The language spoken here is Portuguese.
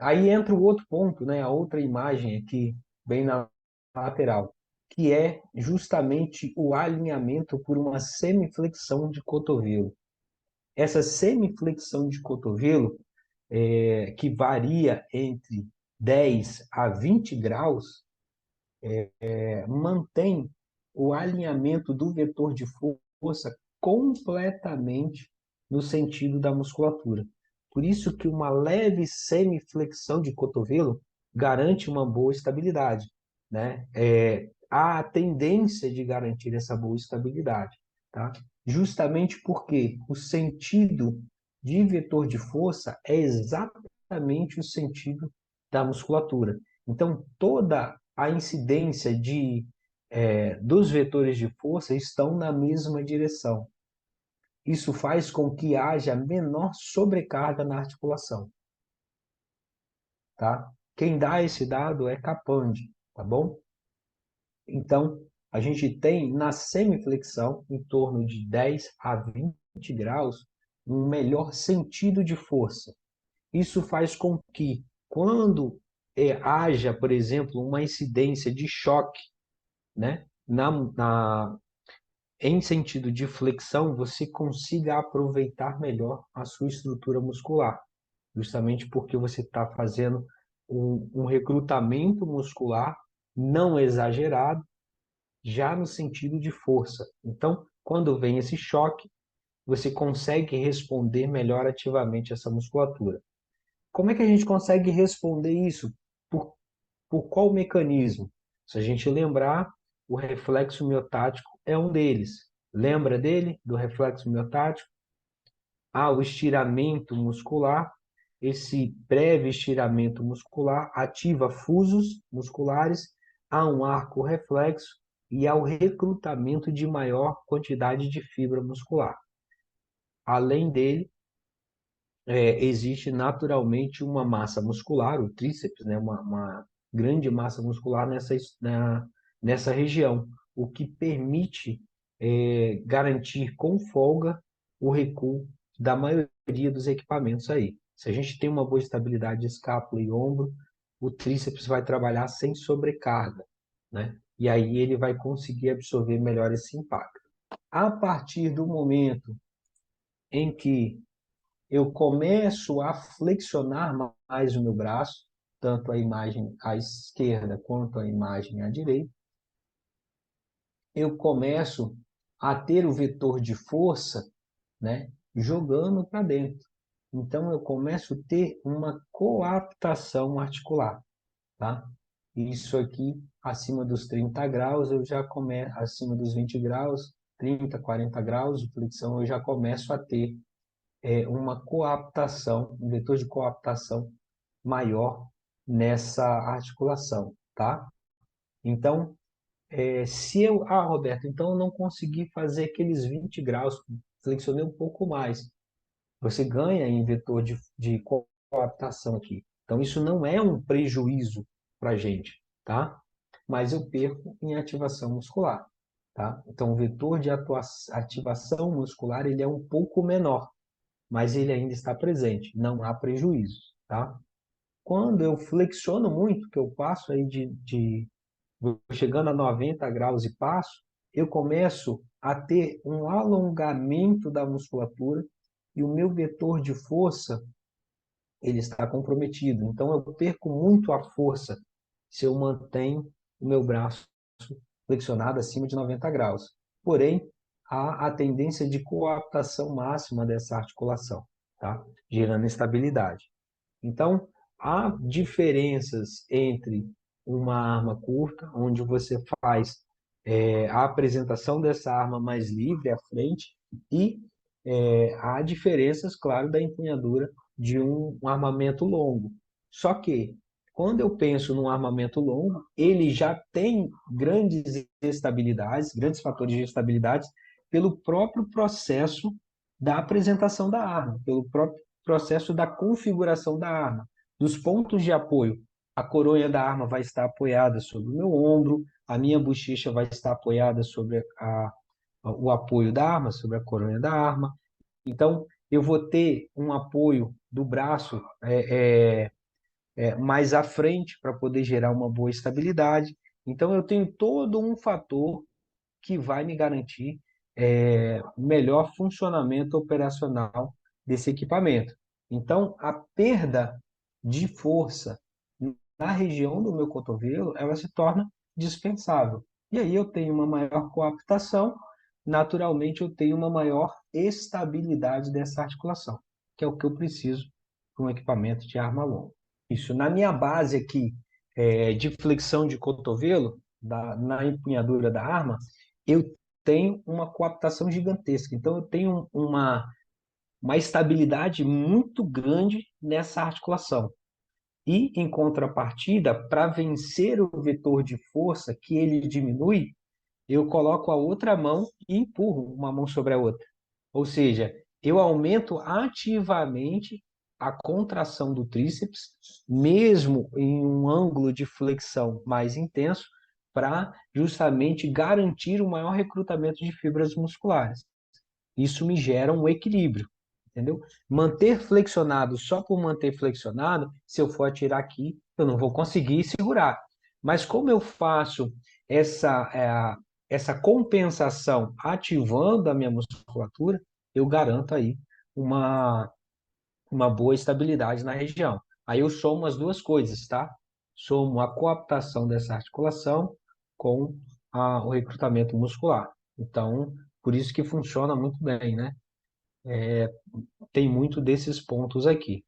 Aí entra o outro ponto, né? A outra imagem aqui, bem na lateral, que é justamente o alinhamento por uma semiflexão de cotovelo. Essa semiflexão de cotovelo, que varia entre 10 a 20 graus, mantém o alinhamento do vetor de força completamente no sentido da musculatura. Por isso que uma leve semiflexão de cotovelo garante uma boa estabilidade, né? Há a tendência de garantir essa boa estabilidade, tá? Justamente porque o sentido de vetor de força é exatamente o sentido da musculatura. Então, toda a incidência dos vetores de força estão na mesma direção. Isso faz com que haja menor sobrecarga na articulação, tá? Quem dá esse dado é Capandi, tá bom? Então, a gente tem na semiflexão, em torno de 10 a 20 graus, um melhor sentido de força. Isso faz com que, quando haja, por exemplo, uma incidência de choque, né, em sentido de flexão, você consiga aproveitar melhor a sua estrutura muscular, justamente porque você está fazendo um recrutamento muscular não exagerado, já no sentido de força. Então, quando vem esse choque, você consegue responder melhor ativamente essa musculatura. Como é que a gente consegue responder isso? Por, por qual mecanismo? Se a gente lembrar, o reflexo miotático é um deles. Lembra dele, do reflexo miotático? Há o estiramento muscular. Esse breve estiramento muscular ativa fusos musculares, há um arco reflexo e há o recrutamento de maior quantidade de fibra muscular. Além dele, existe naturalmente uma massa muscular, o tríceps, né, uma grande massa muscular nessa região, o que permite garantir com folga o recuo da maioria dos equipamentos aí. Se a gente tem uma boa estabilidade de escápula e ombro, o tríceps vai trabalhar sem sobrecarga, né? E aí ele vai conseguir absorver melhor esse impacto. A partir do momento em que eu começo a flexionar mais o meu braço, tanto a imagem à esquerda quanto a imagem à direita, eu começo a ter o vetor de força, né, jogando para dentro. Então, eu começo a ter uma coaptação articular, tá? Isso aqui, acima dos 30 graus, eu já começo, acima dos 20 graus, 30, 40 graus de flexão, eu já começo a ter uma coaptação, um vetor de coaptação maior nessa articulação, tá? Então, se eu, Roberto, então eu não consegui fazer aqueles 20 graus, flexionei um pouco mais. Você ganha em vetor de coaptação aqui. Então, isso não é um prejuízo para a gente, tá? Mas eu perco em ativação muscular, tá? Então, o vetor de ativação muscular, ele é um pouco menor, mas ele ainda está presente, não há prejuízo, tá? Quando eu flexiono muito, que eu passo aí vou chegando a 90 graus e passo, eu começo a ter um alongamento da musculatura e o meu vetor de força, ele está comprometido. Então eu perco muito a força se eu mantenho o meu braço flexionado acima de 90 graus. Porém, há a tendência de coaptação máxima dessa articulação, tá? Gerando estabilidade. Então, há diferenças entre uma arma curta, onde você faz a apresentação dessa arma mais livre à frente, e há diferenças, claro, da empunhadura de um armamento longo. Só que, quando eu penso num armamento longo, ele já tem grandes estabilidades, grandes fatores de estabilidade, pelo próprio processo da apresentação da arma, pelo próprio processo da configuração da arma, dos pontos de apoio. A coronha da arma vai estar apoiada sobre o meu ombro, a minha bochecha vai estar apoiada sobre o apoio da arma, sobre a coronha da arma. Então, eu vou ter um apoio do braço mais à frente para poder gerar uma boa estabilidade. Então, eu tenho todo um fator que vai me garantir melhor funcionamento operacional desse equipamento. Então, a perda de força na região do meu cotovelo, ela se torna dispensável. E aí eu tenho uma maior coaptação, naturalmente eu tenho uma maior estabilidade dessa articulação, que é o que eu preciso para um equipamento de arma longa. Isso, na minha base aqui de flexão de cotovelo, na empunhadura da arma, eu tenho uma coaptação gigantesca. Então, eu tenho uma estabilidade muito grande nessa articulação. E, em contrapartida, para vencer o vetor de força, que ele diminui, eu coloco a outra mão e empurro uma mão sobre a outra. Ou seja, eu aumento ativamente a contração do tríceps, mesmo em um ângulo de flexão mais intenso, para justamente garantir o maior recrutamento de fibras musculares. Isso me gera um equilíbrio, entendeu? Manter flexionado só por manter flexionado, se eu for atirar aqui, eu não vou conseguir segurar. Mas como eu faço essa compensação ativando a minha musculatura, eu garanto aí uma, uma boa estabilidade na região. Aí eu somo as duas coisas, tá? Somo a coaptação dessa articulação com o recrutamento muscular. Então, por isso que funciona muito bem, né? Tem muito desses pontos aqui.